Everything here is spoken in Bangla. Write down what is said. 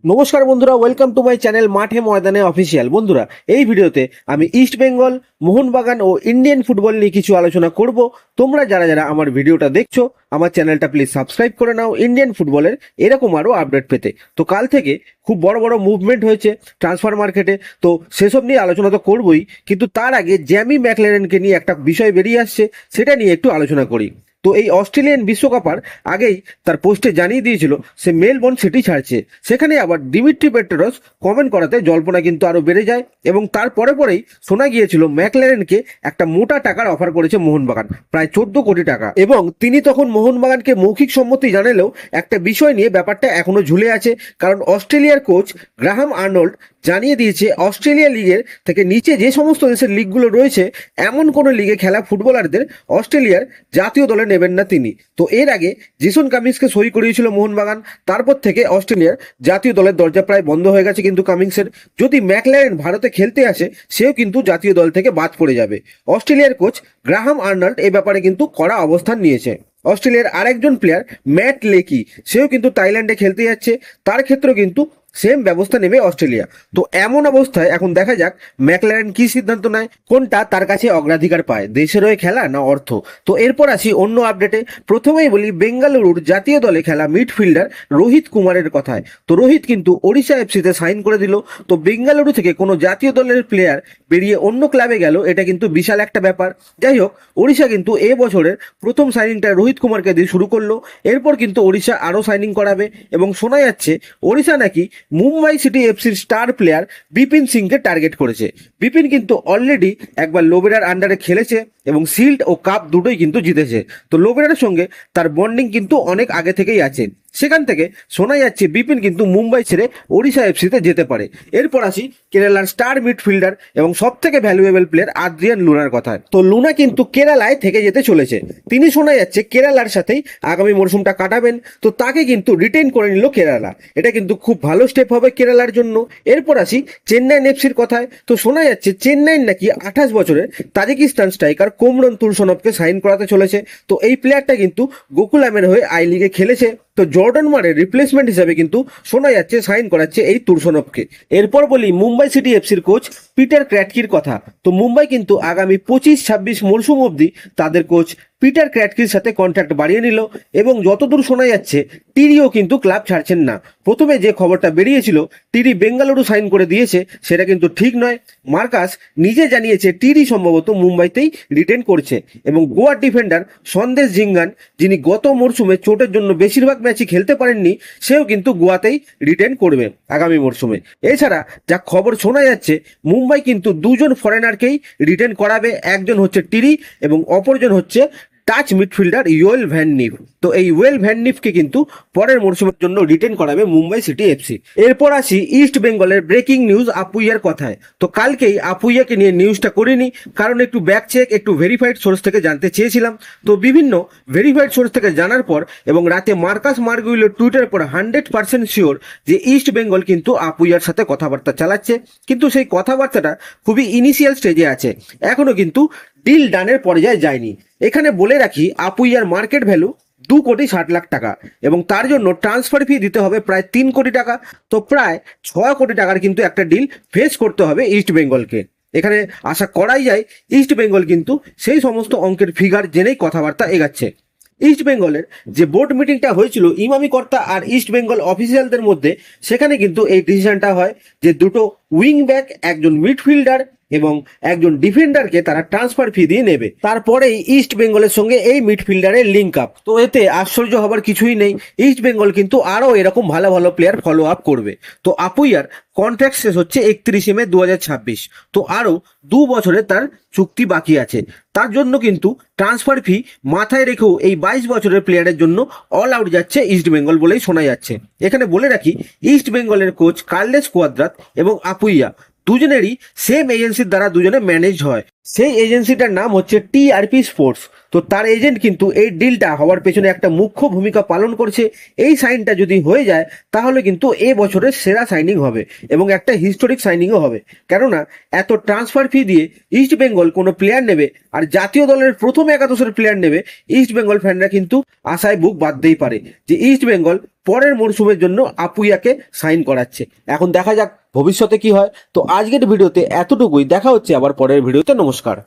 নমস্কার বন্ধুরা, ওয়েলকাম টু মাই চ্যানেল মাঠে ময়দানে অফিসিয়াল। বন্ধুরা, এই ভিডিওতে আমি ইস্ট বেঙ্গল, মোহনবাগান ও ইন্ডিয়ান ফুটবল নিয়ে কিছু আলোচনা করব। তোমরা যারা যারা আমার ভিডিওটা দেখছো, আমার চ্যানেলটা প্লিজ সাবস্ক্রাইব করে নাও ইন্ডিয়ান ফুটবলের এরকম আরও আপডেট পেতে। তো কাল থেকে খুব বড় বড় মুভমেন্ট হয়েছে ট্রান্সফার মার্কেটে, তো সেসব নিয়ে আলোচনা তো করবই, কিন্তু তার আগে জ্যামি ম্যাকলেরেনকে নিয়ে একটা বিষয় বেরিয়ে আসছে, সেটা নিয়ে একটু আলোচনা করি। তো এই অস্ট্রেলিয়ান বিশ্বকাপার আগেই তার পোস্টে জানিয়ে দিয়েছিল সে মেলবোর্ন সিটি ছাড়ছে। সেখানে আবার দিমিত্রি পেট্রারস কমেন্ট করাতে জল্পনা কিন্তু আরো বেড়ে যায়, এবং তারপরে পরেই শোনা গিয়েছিল ম্যাকলেরেনকে একটা মোটা টাকার অফার করেছে মোহনবাগান, প্রায় 14 কোটি টাকা। এবং তিনি তখন মোহনবাগানকে মৌখিক সম্মতি জানালেও একটা বিষয় নিয়ে ব্যাপারটা এখনো ঝুলে আছে, কারণ অস্ট্রেলিয়ার কোচ গ্রাহাম আর্নল্ড জানিয়ে দিয়েছে অস্ট্রেলিয়া লিগের থেকে নিচে যে সমস্ত দেশের লিগগুলো রয়েছে এমন কোনো লিগে খেলা ফুটবলারদের অস্ট্রেলিয়ার জাতীয় দলে নেবেন না তিনি। তো এর আগে জেসন কামিন্সকে সই করিয়েছিল মোহনবাগান, তারপর থেকে অস্ট্রেলিয়ার জাতীয় দলের দরজা প্রায় বন্ধ হয়ে গেছে কিন্তু কামিন্সের। যদি ম্যাকলারেন ভারতে খেলতে আসে, সেও কিন্তু জাতীয় দল থেকে বাদ পড়ে যাবে। অস্ট্রেলিয়ার কোচ গ্রাহাম আর্নল্ড এ ব্যাপারে কিন্তু কড়া অবস্থান নিয়েছে। অস্ট্রেলিয়ার আরেকজন প্লেয়ার ম্যাট লেকি, সেও কিন্তু থাইল্যান্ডে খেলতে যাচ্ছে, তার ক্ষেত্রেও কিন্তু সেম ব্যবস্থা নেবে অস্ট্রেলিয়া। তো এমন অবস্থায় এখন দেখা যাক ম্যাকলারেন কি সিদ্ধান্ত নেয়, কোনটা তার কাছে অগ্রাধিকার পায়, দেশের হয়ে খেলা না অর্থ। তো এরপর আসি অন্য আপডেটে। প্রথমেই বলি বেঙ্গালুরুর জাতীয় দলে খেলা মিডফিল্ডার রোহিত কুমারের কথায়। তো রোহিত কিন্তু ওড়িশা এফসিতে সাইন করে দিল। তো বেঙ্গালুরু থেকে কোনো জাতীয় দলের প্লেয়ার বেরিয়ে অন্য ক্লাবে গেল, এটা কিন্তু বিশাল একটা ব্যাপার। যাই হোক, ওড়িশা কিন্তু এ বছরের প্রথম সাইনিংটা রোহিত কুমারকে দিয়ে শুরু করলো। এরপর কিন্তু ওড়িশা আরও সাইনিং করাবে, এবং শোনা যাচ্ছে ওড়িশা নাকি মুম্বাই সিটি এফসির স্টার প্লেয়ার বিপিন সিংকে টার্গেট করেছে। বিপিন কিন্তু অলরেডি একবার লোবেরার আন্ডারে খেলেছে এবং শিল্ড ও কাপ দুটোই কিন্তু জিতেছে। তো লোবেরার সঙ্গে তার বন্ডিং কিন্তু অনেক আগে থেকেই আছে। সেখান থেকে শোনা যাচ্ছে বিপিন কিন্তু মুম্বাই ছেড়ে ওড়িশা এফসিতে যেতে পারে। এরপর আসি কেরালার স্টার মিডফিল্ডার এবং সব থেকে ভ্যালুয়েবল প্লেয়ার আদ্রিয়ান লুনার কথায়। তো লুনা কিন্তু কেরালায় থেকে যেতে চলেছে। তিনি শোনা যাচ্ছে কেরালার সাথেই আগামী মরশুমটা কাটাবেন। তো তাকে কিন্তু রিটেইন করে নিল কেরালা, এটা কিন্তু খুব ভালো স্টেপ হবে কেরালার জন্য। এরপর আসি চেন্নাই এফসির কথায়। তো শোনা যাচ্ছে চেন্নাই নাকি 28 বছরের তাজিকিস্তান স্ট্রাইকার কোমরন তুরসনভকে সাইন করাতে চলেছে। তো এই প্লেয়ারটা কিন্তু গোকুলামের হয়ে আই লিগে খেলেছে। তো জর্ডন মারের রিপ্লেসমেন্ট হিসাবে কিন্তু শোনা যাচ্ছে সাইন করাচ্ছে এই তুরসনভকে। এরপর বলি মুম্বাই সিটি এফসির কোচ পিটার ক্র্যাটকির কথা। তো মুম্বাই কিন্তু আগামী 25-26 মরশুম অবধি তাদের কোচ পিটার ক্র্যাটকির সাথে কন্ট্রাক্ট বাড়িয়ে নিল, এবং যতদূর শোনা যাচ্ছে টিরিও কিন্তু ক্লাব ছাড়ছেন না। প্রথমে যে খবরটা বেরিয়েছিল টিরি বেঙ্গালুরু সাইন করে দিয়েছে, সেটা কিন্তু ঠিক নয়। মার্কাস নিজে জানিয়েছে টিরি সম্ভবত মুম্বাইতেই রিটেন করছে, এবং গোয়ার ডিফেন্ডার সন্দেশ ঝিঙ্গান, যিনি গত মরশুমে চোটের জন্য বেশিরভাগ ম্যাচই খেলতে পারেননি, সেও কিন্তু গোয়াতেই রিটেন করবে আগামী মরশুমে। এছাড়া যা খবর শোনা যাচ্ছে মুম্বাই কিন্তু দুজন ফরেনারকেই রিটেন করাবে, একজন হচ্ছে টিরি এবং অপরজন হচ্ছে টাচ মিডফিল্ডার ইয়োয়েল ভ্যান নিফ। তো এই ওয়েল ভ্যান নিফকে কিন্তু পরের মরশুমের জন্য রিটেন করাবে মুম্বাই সিটি এফসি। এরপর আসি ইস্ট বেঙ্গলের ব্রেকিং নিউজ আপুইয়ার কথায়। তো কালকেই আপুইয়াকে নিয়ে নিউজটা করিনি, কারণ একটু ব্যাক চেক, একটু ভেরিফাইড সোর্স থেকে জানতে চেয়েছিলাম। তো বিভিন্ন ভেরিফাইড সোর্স থেকে জানার পর এবং রাতে মার্কাস মার্গুইলের টুইটারের পর 100% শিওর যে ইস্ট বেঙ্গল কিন্তু আপুইয়ার সাথে কথাবার্তা চালাচ্ছে, কিন্তু সেই কথাবার্তাটা খুবই ইনিশিয়াল স্টেজে আছে, এখনো কিন্তু ডিল ডানের পর্যায়ে যায়নি। এখানে বলে রাখি আপুইয়ার মার্কেট ভ্যালু 2,60,00,000 টাকা, এবং তার জন্য ট্রান্সফার ফি দিতে হবে প্রায় 3 কোটি টাকা। তো প্রায় 6 কোটি টাকার কিন্তু একটা ডিল ফেস করতে হবে ইস্ট বেঙ্গলকে। এখানে আশা করাই যায় ইস্ট বেঙ্গল কিন্তু সেই সমস্ত অঙ্কের ফিগার জেনেই কথাবার্তা এগাচ্ছে। ইস্ট বেঙ্গলের যে বোর্ড মিটিংটা হয়েছিল ইমামি কর্তা আর ইস্ট বেঙ্গল অফিসিয়ালদের মধ্যে, সেখানে কিন্তু এই ডিসিশনটা হয় যে দুটো উইং ব্যাক, একজন মিডফিল্ডার এবং একজন ডিফেন্ডারকে তারা ট্রান্সফার ফি দিয়ে নেবে। তারপরেই ইস্ট বেঙ্গলের সঙ্গে এই মিডফিল্ডারের লিঙ্ক আপ। তো এতে আশ্চর্য হবার কিছুই নেই, ইস্ট বেঙ্গল কিন্তু আরও এরকম ভালো ভালো প্লেয়ার ফলো আপ করবে। তো আপুইয়ার কন্ট্রাক্ট শেষ হচ্ছে 31 মে 2026। তো আরও 2 বছরে তার চুক্তি বাকি আছে। তার জন্য কিন্তু ট্রান্সফার ফি মাথায় রেখেও এই 22 বছরের প্লেয়ারের জন্য অল আউট যাচ্ছে ইস্ট বেঙ্গল বলেই শোনা যাচ্ছে। এখানে বলে রাখি ইস্ট বেঙ্গলের কোচ কার্লেস কোয়াদ্রাত এবং আপুইয়া দুজনেরই সেম এজেন্সির দ্বারা দুজনে ম্যানেজ হয়। সেই এজেন্সিটার নাম হচ্ছে টিআরপি স্পোর্টস। তো তার এজেন্ট কিন্তু এই ডিলটা হওয়ার পেছনে একটা মুখ্য ভূমিকা পালন করছে। এই সাইনটা যদি হয়ে যায় তাহলে কিন্তু এ বছরের সেরা সাইনিং হবে এবং একটা হিস্টোরিক সাইনিংও হবে। কেননা এত ট্রান্সফার ফি দিয়ে ইস্ট বেঙ্গল কোনো প্লেয়ার নেবে আর জাতীয় দলের প্রথম একাদশের প্লেয়ার নেবে, ইস্ট বেঙ্গল ফ্যানরা কিন্তু আশায় বুক বাঁধতেই পারে যে ইস্ট বেঙ্গল পরের মরশুমের জন্য আপুইয়াকে সাইন করাচ্ছে। এখন দেখা যাক ভবিষ্যতে কি হয়। তো আজকের ভিডিওতে এতটুকুই, দেখা হচ্ছে আবার পরের ভিডিওতে। নমস্কার।